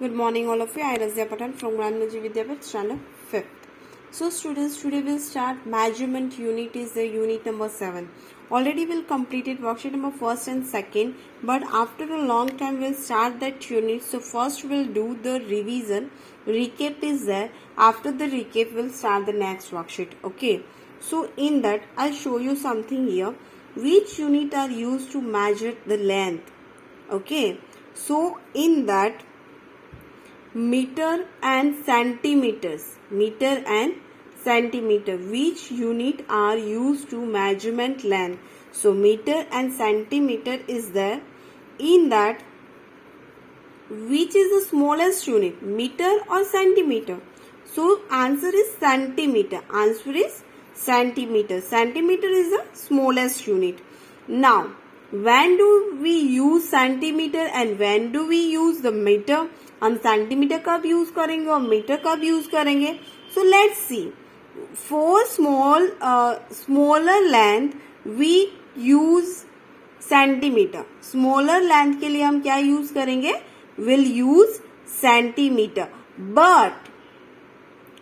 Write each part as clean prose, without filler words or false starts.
Good morning, all of you. I Razia Patan from Granmaji Vidyapith, standard 5th. So, students, today we'll start measurement unit is the unit number 7. Already we'll completed worksheet number 1st and 2nd, but after a long time we'll start that unit. So, first we'll do the revision. Recap is there. After the recap, we'll start the next worksheet. Okay. So, in that, I'll show you something here. Which unit are used to measure the length? Okay. So, in that, meter and centimeters, meter and centimeter, which unit are used to measurement length? So meter and centimeter is there. In that, which is the smallest unit, meter or centimeter? So answer is centimeter. Answer is centimeter. Centimeter is the smallest unit. Now, when do we use centimeter and when do we use the meter? हम centimetre कब use करेंगे और metre कब use करेंगे? So let's see. For smaller length we use centimetre. Smaller length के लिए हम क्या यूज करेंगे? Will use centimetre. But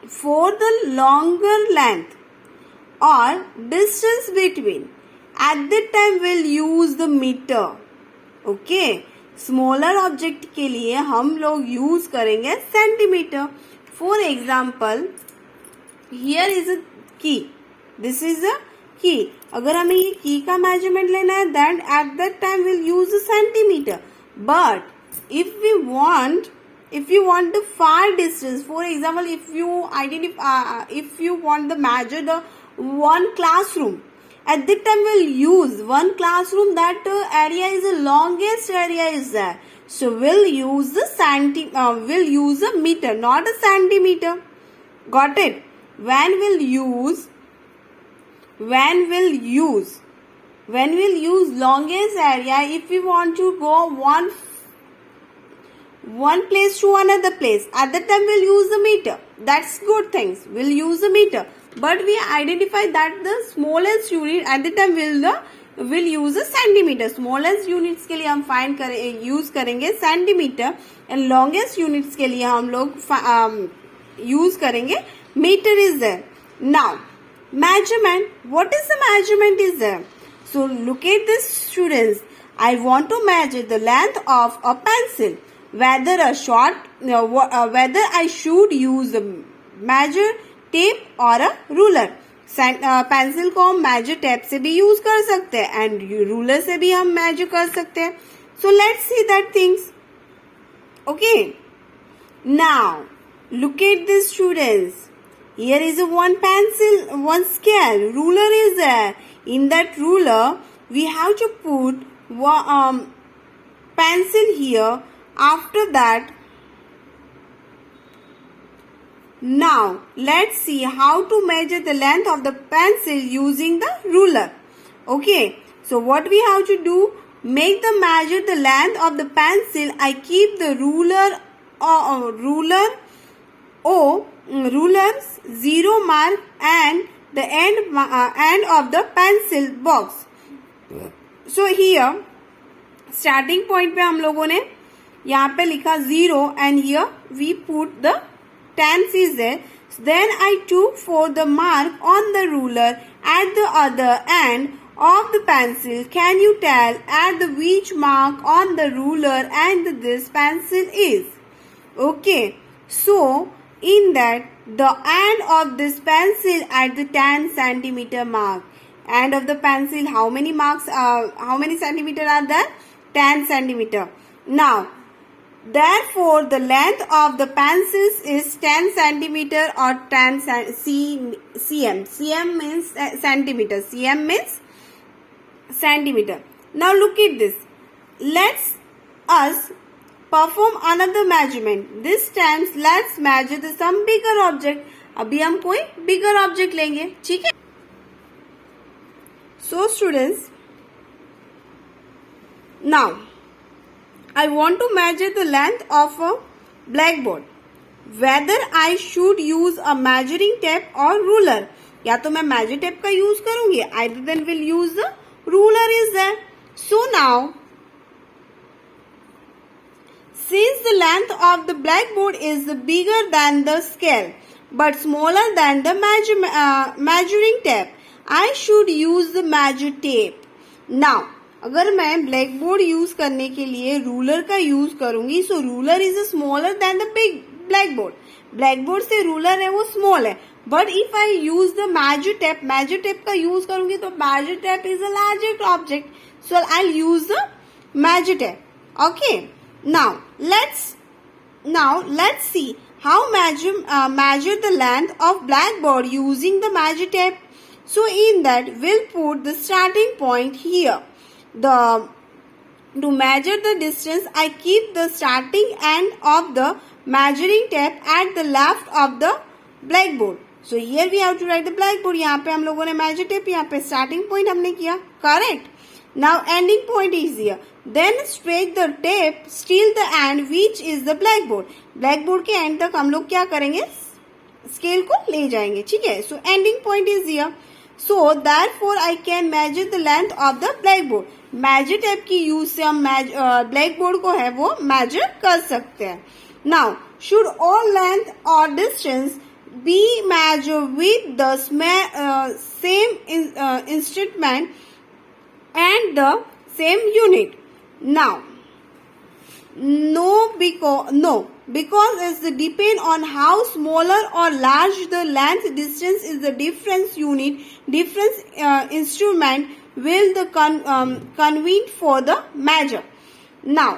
for the longer length और distance between, at that time will use the metre. Okay, smaller object के लिए हम लोग यूज करेंगे centimetre. For example, here is a key. This is a की. अगर हमें ये की का मेजरमेंट लेना है, then at that time will use centimetre. But if you want the far distance, for example, if you want the measure the one classroom, at that time we'll use one classroom, that area is the longest area is there. So we'll use a meter, not a centimeter. Got it? When we'll use longest area, if we want to go one place to another place, at that time we'll use the meter. That's good things. We'll use the meter. But we identify that the smallest unit at the time will use a centimeter. Smallest units के लिए हम use करेंगे centimeter, and longest units के लिए हम लोग use करेंगे meter is there. Now, measurement. What is the measurement is there? So look at this, students. I want to measure the length of a pencil. Whether I should use a measure tape और ruler. Pencil को हम measure tape से भी use कर सकते हैं and ruler से भी हम मेजर कर सकते हैं. So let's see that things. Okay, now look at this, students. Here is one pencil, one scale, ruler is there. In that ruler we have to put pencil here. After that, now let's see how to measure the length of the pencil using the ruler. Okay, so what we have to do, make the measure the length of the pencil. I keep the ruler's 0 mark and the end of the pencil box. So here starting point पे हम लोगों ने यहाँ पे लिखा 0 and here we put the tens is there. Then I took for the mark on the ruler at the other end of the pencil. Can you tell at the which mark on the ruler and this pencil is? Okay, so in that the end of this pencil at the 10 centimeter mark. End of the pencil, how many marks? How many centimeter are there? 10 centimeter. Now, therefore, the length of the pencils is 10 centimeter or 10 cm. Cm means centimeter. Cm means centimeter. Now look at this. Let's us perform another measurement. This time let's measure some bigger object. अभी हम कोई bigger object लेंगे, ठीक है? So students, now I want to measure the length of a blackboard. Whether I should use a measuring tape or ruler. या तो मैं measure tape का यूज करूंगी, either then will use the ruler is there. So now Since the length of the blackboard is bigger than the scale but smaller than the measuring tape, I should use the measure tape. Now, अगर मैं black board use करने के लिए ruler का use करूंगी, so ruler is smaller than the big blackboard. Blackboard से ruler है वो स्मॉल है. But if I use the measure tape का यूज करूंगी तो measure tape is a larger object, so I use the measure tape. Okay, now let's see how measure the length of blackboard using the measure tape. So in that we'll put the starting point here. To measure the distance, I keep the starting end of the measuring tape at the left of the blackboard. So here we have to write the blackboard. यहाँ पे हम लोगों ने measure tape, यहाँ पे starting point हमने किया, correct. Now ending point is here. Then stretch the tape till the end which is the blackboard. Blackboard के end तक हम लोग क्या करेंगे, स्केल को ले जाएंगे, ठीक है. So ending point is here. So therefore I can measure the length of the blackboard. Measure tape की यूज से हम ब्लैक बोर्ड को है वो मेजर कर सकते हैं. नाउ शुड ऑल लेंथ और distance be measure with the same instrument and the same unit. Now, because it's depend on how smaller or large the length distance is the difference unit, difference instrument will the convene for the measure. Now,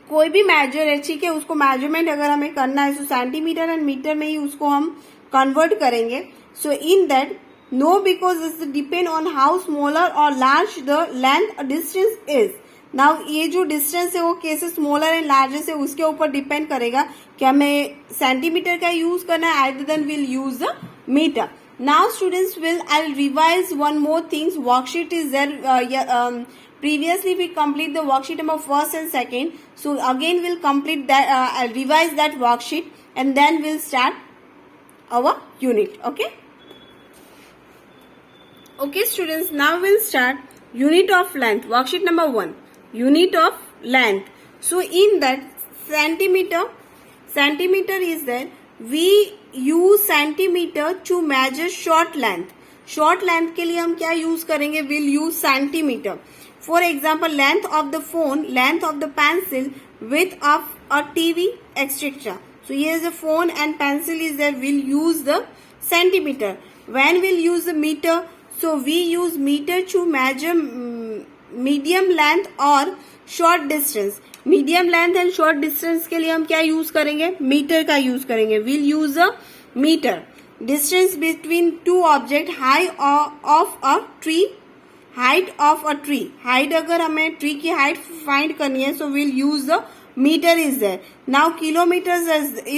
कोई भी major है, ठीक है, उसको measurement अगर हमें करना है तो सेंटीमीटर एंड मीटर में ही उसको हम कन्वर्ट करेंगे. So in that No, because it's depend on how smaller or large the length distance is. Now ये जो distance है वो कैसे smaller and larger है उसके ऊपर depend करेगा कि हमें सेंटीमीटर का यूज करना है, either then we'll use the meter. Now students I'll revise one more things. Worksheet is there. Previously we complete the worksheet number first and second. So again we'll complete that. I'll revise that worksheet and then we'll start our unit. Okay. Okay students, now we'll start unit of length. Worksheet number 1, unit of length. So in that centimeter is there. We use centimeter to measure short length. Short length के लिए हम क्या use करेंगे? We'll use centimeter. For example, length of the phone, length of the pencil, width of a TV, etc. So here is the phone and pencil is there. We'll use the centimeter. When we'll use the meter, so we use meter to measure medium length और short distance. Medium length and short distance के लिए हम क्या use करेंगे? Metre का use करेंगे. We'll use a meter. Distance between two objects, height of a tree, height of a tree. Height अगर हमें tree की height find करनी है, so we'll use the meter is there. Now kilometers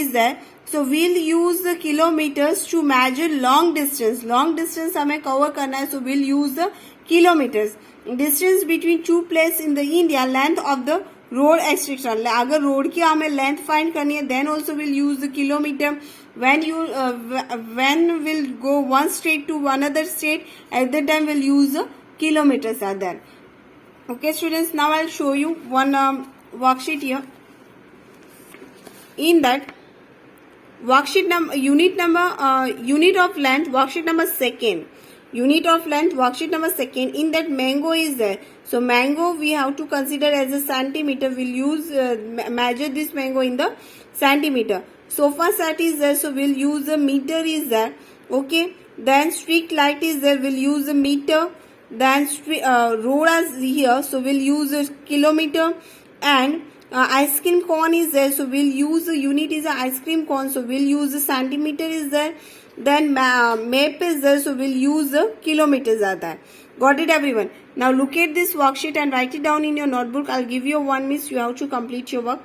is there. So we'll use the kilometers to measure long distance. Long distance हमें cover करना है, so we'll use the kilometers. Distance between two places in the India, length of the road, etc. अगर road की हमें length find करनी है, then also we'll use the kilometer. When we'll go one state to another state, at that time we'll use the kilometers are there. Okay students, now I'll show you one worksheet here. In that worksheet number unit of length, worksheet number 2, unit of length, worksheet number 2. In that mango is there, so mango we have to consider as a centimeter. We'll use measure this mango in the centimeter. Sofa set is there, so we'll use the meter is there. Okay, then street light is there, we'll use the meter. Then road is here, so we'll use a kilometer. And ice cream cone is there, so we'll use the unit is a ice cream cone, so we'll use the centimeter is there. Then map is there, so we'll use the kilometers are there. Got it everyone? Now look at this worksheet and write it down in your notebook. I'll give you 1 minute, you have to complete your work.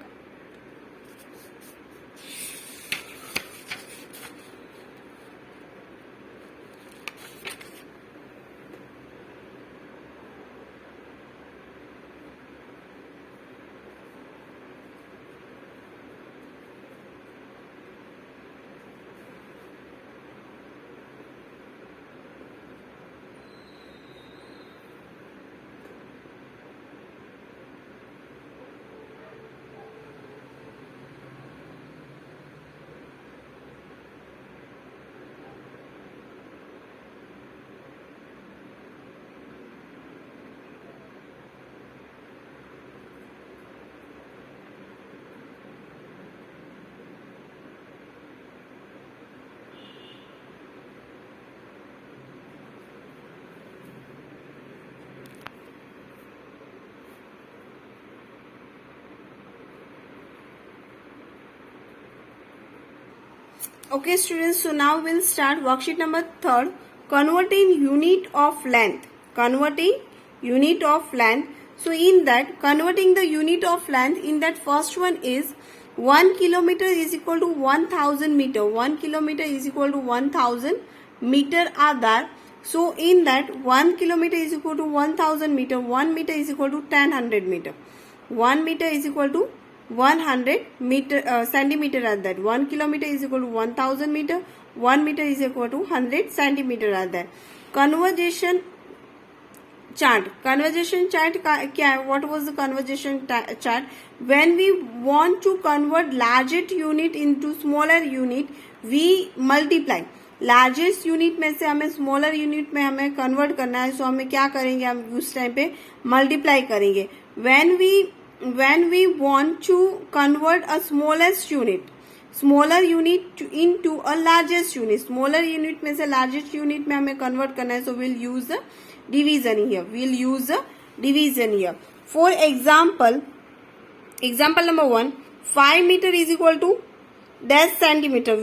Okay students, so now we'll start worksheet number 3rd, converting unit of length. Converting unit of length. So in that, converting the unit of length, in that first one is 1 kilometer is equal to 1000 meter. 1 kilometer is equal to 1000 meter are there. So in that 1 kilometer is equal to 1000 meter. 1 meter is equal to 1000 meter. 1 meter is equal to 100 meter centimeter at that. 1 kilometer is equal to 1000 meter. 1 meter is equal to 100 centimeter at that. Conversion chart. Conversion chart क्या है? What was the conversion chart? When we want to convert largest unit into smaller unit, we multiply. Largest unit में से हमें smaller unit में हमें convert करना है, सो हमें क्या करेंगे, हम उस टाइम पे मल्टीप्लाई करेंगे. when we want to convert a smallest unit, smaller unit into a largest unit, smaller unit में से largest unit में हमें convert करना है, so we'll use the division here. We'll use the division here. For example number 1, 5 meter is equal to dash centimeter.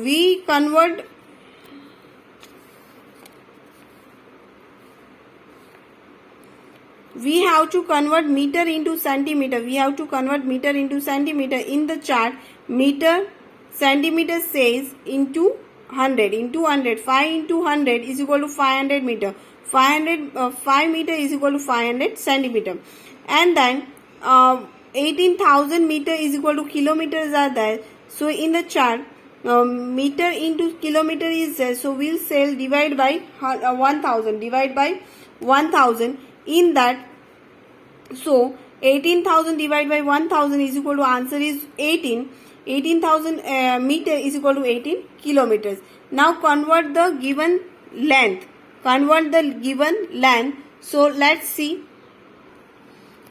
We have to convert meter into centimeter. We have to convert meter into centimeter. In the chart, meter, centimeter says into 100. Into 100. 5 into 100 is equal to 500 meter. 5 meter is equal to 500 centimeter. And then 18,000 meter is equal to kilometers are there. So in the chart, meter into kilometer is there. So we'll say divide by 1000. Divide by 1000. In that, so 18,000 divided by 1000 is equal to, answer is 18. 18,000 meter is equal to 18 kilometers. Now convert the given length. Convert the given length. So let's see.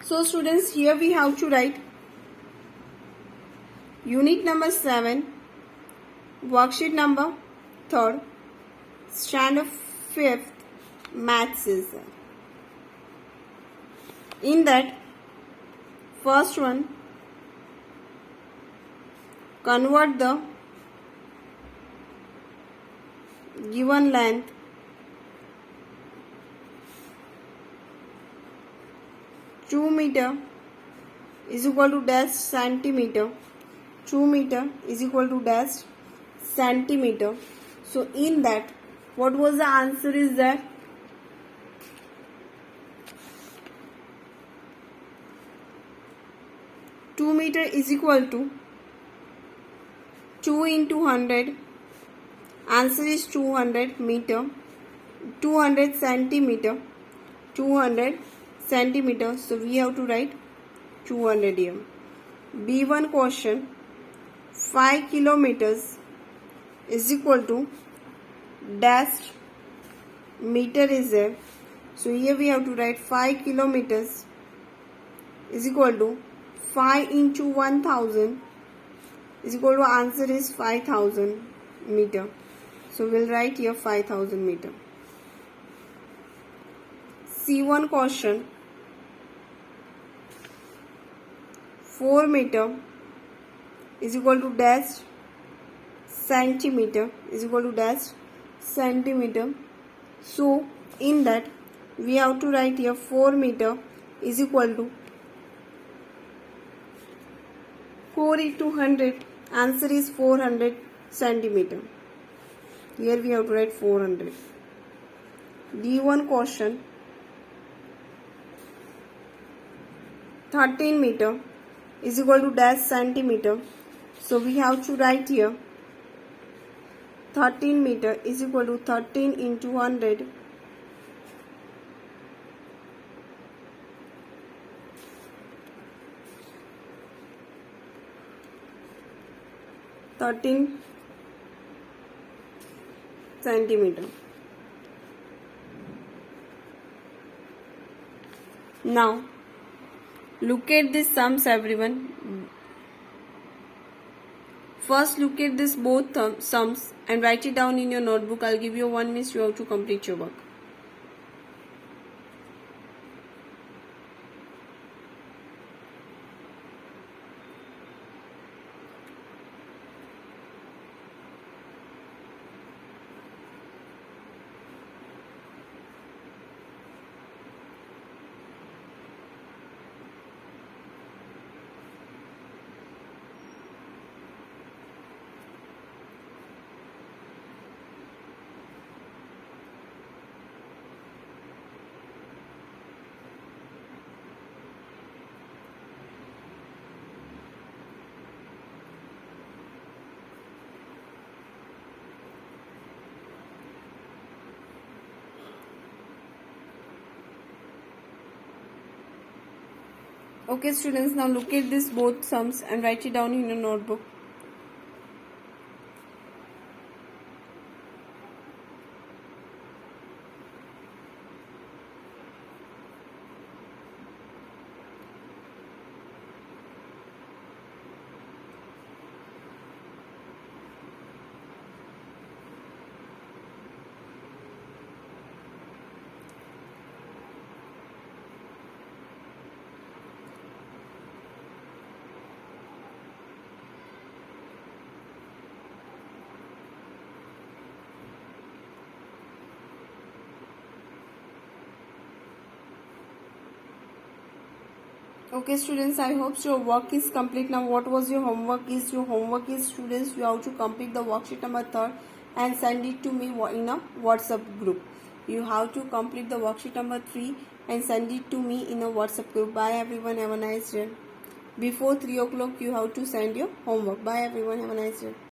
So students, here we have to write unit number 7, worksheet number 3rd, standard 5th, maths is there. In that, first one, convert the given length two meter is equal to dash centimeter. 2 meter is equal to dash centimeter. So in that, what was the answer is that? Two meter is equal to 2 into 100. Answer is 200 meter. 200 centimeter. 200 centimeter. So we have to write 200 here. B1 question. 5 kilometers is equal to dash meter is there. So here we have to write 5 kilometers is equal to 5 into 1000 is equal to, answer is 5000 meter. So we'll write here 5000 meter. C1 question. 4 meter is equal to dash centimeter is equal to dash centimeter. So in that, we have to write here 4 meter is equal to 4 into 100. Answer is 400 centimeter. Here we have to write 400. D1 question. 13 meter is equal to dash centimeter. So we have to write here 13 meter is equal to 13 into 100. centimeter. Now look at this sums, everyone. First look at this both sums and write it down in your notebook. I'll give you 1 minute, you have to complete your work. Okay students, now look at this both sums and write it down in your notebook. Okay students, I hope your work is complete. Now what was your homework is? Your homework is, students, you have to complete the worksheet number 3 and send it to me in a WhatsApp group. You have to complete the worksheet number 3 and send it to me in a WhatsApp group. Bye everyone, have a nice day. Before 3 o'clock you have to send your homework. Bye everyone, have a nice day.